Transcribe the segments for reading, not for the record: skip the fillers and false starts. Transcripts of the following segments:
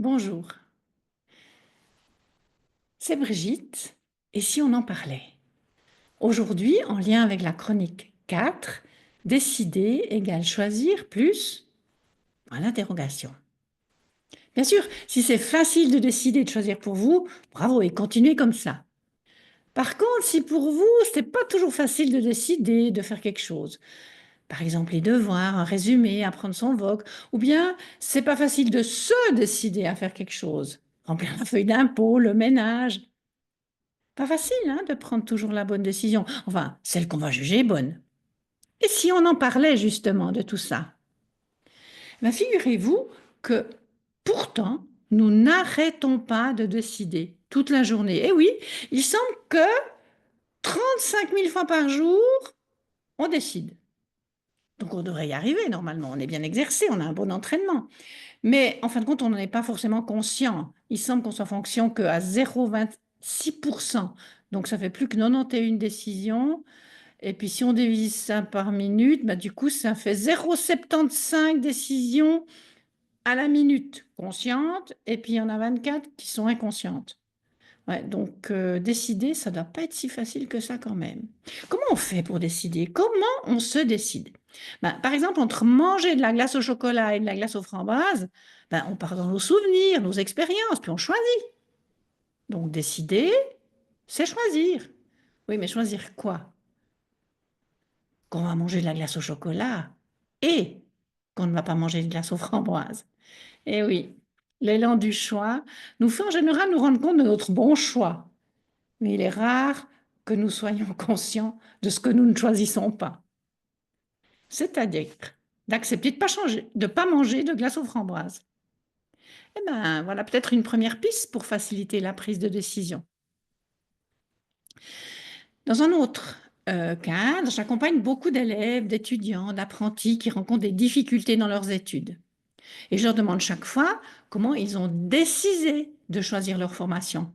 Bonjour, c'est Brigitte, et si on en parlait? Aujourd'hui, en lien avec la chronique 4, décider égale choisir plus point d'interrogation. Bien sûr, si c'est facile de décider de choisir pour vous, bravo et continuez comme ça. Par contre, si pour vous, ce n'est pas toujours facile de décider de faire quelque chose, par exemple les devoirs, un résumé, apprendre son vogue, ou bien c'est pas facile de se décider à faire quelque chose, remplir la feuille d'impôt, le ménage. Pas facile, hein, de prendre toujours la bonne décision, enfin, celle qu'on va juger bonne. Et si on en parlait justement de tout ça? Ben, figurez-vous que pourtant, nous n'arrêtons pas de décider toute la journée. Et oui, il semble que 35 000 fois par jour, on décide. Donc on devrait y arriver normalement, on est bien exercé, on a un bon entraînement. Mais en fin de compte, on n'en est pas forcément conscient. Il semble qu'on soit fonction qu'à 0,26%. Donc ça fait plus que 91 décisions. Et puis si on divise ça par minute, bah, du coup ça fait 0,75 décisions à la minute conscientes, et puis il y en a 24 qui sont inconscientes. Ouais, donc décider, ça ne doit pas être si facile que ça quand même. Comment on fait pour décider? Comment on se décide? Ben, par exemple, entre manger de la glace au chocolat et de la glace aux framboises, ben, on part dans nos souvenirs, nos expériences, puis on choisit. Donc décider, c'est choisir. Oui, mais choisir quoi? Qu'on va manger de la glace au chocolat et qu'on ne va pas manger de glace aux framboises. Eh oui, l'élan du choix nous fait en général nous rendre compte de notre bon choix. Mais il est rare que nous soyons conscients de ce que nous ne choisissons pas. C'est-à-dire d'accepter de ne pas manger de glace aux framboises. Eh bien, voilà peut-être une première piste pour faciliter la prise de décision. Dans un autre cadre, j'accompagne beaucoup d'élèves, d'étudiants, d'apprentis qui rencontrent des difficultés dans leurs études. Et je leur demande chaque fois comment ils ont décidé de choisir leur formation.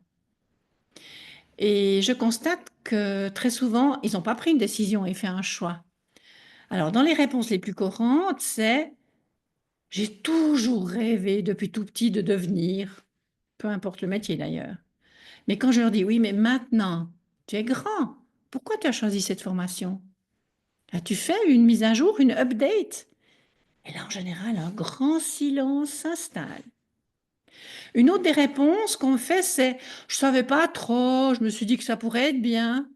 Et je constate que très souvent, ils n'ont pas pris une décision et fait un choix. Alors, dans les réponses les plus courantes, c'est « j'ai toujours rêvé depuis tout petit de devenir », peu importe le métier d'ailleurs. Mais quand je leur dis « oui, mais maintenant, tu es grand, pourquoi tu as choisi cette formation? As-tu fait une mise à jour, une update ?» Et là, en général, un grand silence s'installe. Une autre des réponses qu'on me fait, c'est « je ne savais pas trop, je me suis dit que ça pourrait être bien ».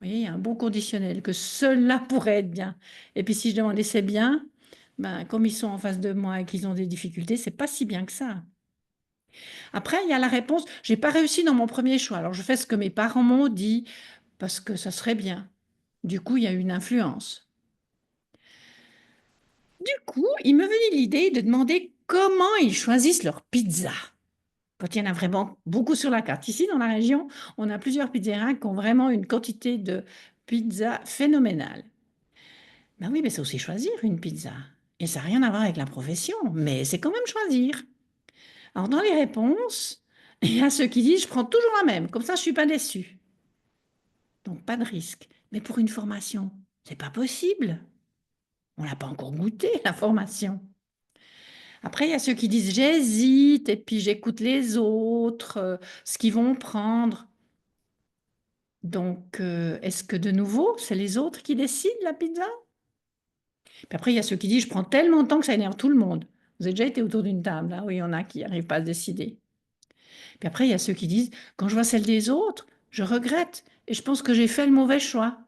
Vous voyez, il y a un bon conditionnel, que cela pourrait être bien. Et puis si je demandais c'est bien, ben, comme ils sont en face de moi et qu'ils ont des difficultés, c'est pas si bien que ça. Après, il y a la réponse, j'ai pas réussi dans mon premier choix, alors je fais ce que mes parents m'ont dit, parce que ça serait bien. Du coup, il y a une influence. Du coup, il me venait l'idée de demander comment ils choisissent leur pizza. Quand il y en a vraiment beaucoup sur la carte. Ici, dans la région, on a plusieurs pizzerias qui ont vraiment une quantité de pizza phénoménale. Ben oui, mais c'est aussi choisir une pizza. Et ça n'a rien à voir avec la profession, mais c'est quand même choisir. Alors, dans les réponses, il y a ceux qui disent, je prends toujours la même, comme ça je ne suis pas déçu. Donc, pas de risque. Mais pour une formation, c'est pas possible. On n'a pas encore goûté la formation. Après, il y a ceux qui disent, j'hésite, et puis j'écoute les autres, ce qu'ils vont prendre. Donc, est-ce que de nouveau, c'est les autres qui décident la pizza? Puis après, il y a ceux qui disent, je prends tellement de temps que ça énerve tout le monde. Vous avez déjà été autour d'une table, hein? Oui, il y en a qui n'arrivent pas à se décider. Puis après, il y a ceux qui disent, quand je vois celle des autres, je regrette et je pense que j'ai fait le mauvais choix.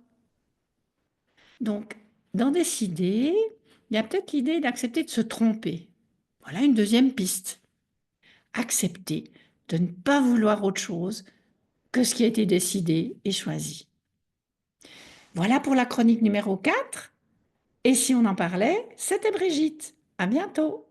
Donc, dans décider, il y a peut-être l'idée d'accepter de se tromper. Voilà une deuxième piste. Accepter de ne pas vouloir autre chose que ce qui a été décidé et choisi. Voilà pour la chronique numéro 4. Et si on en parlait, c'était Brigitte. À bientôt.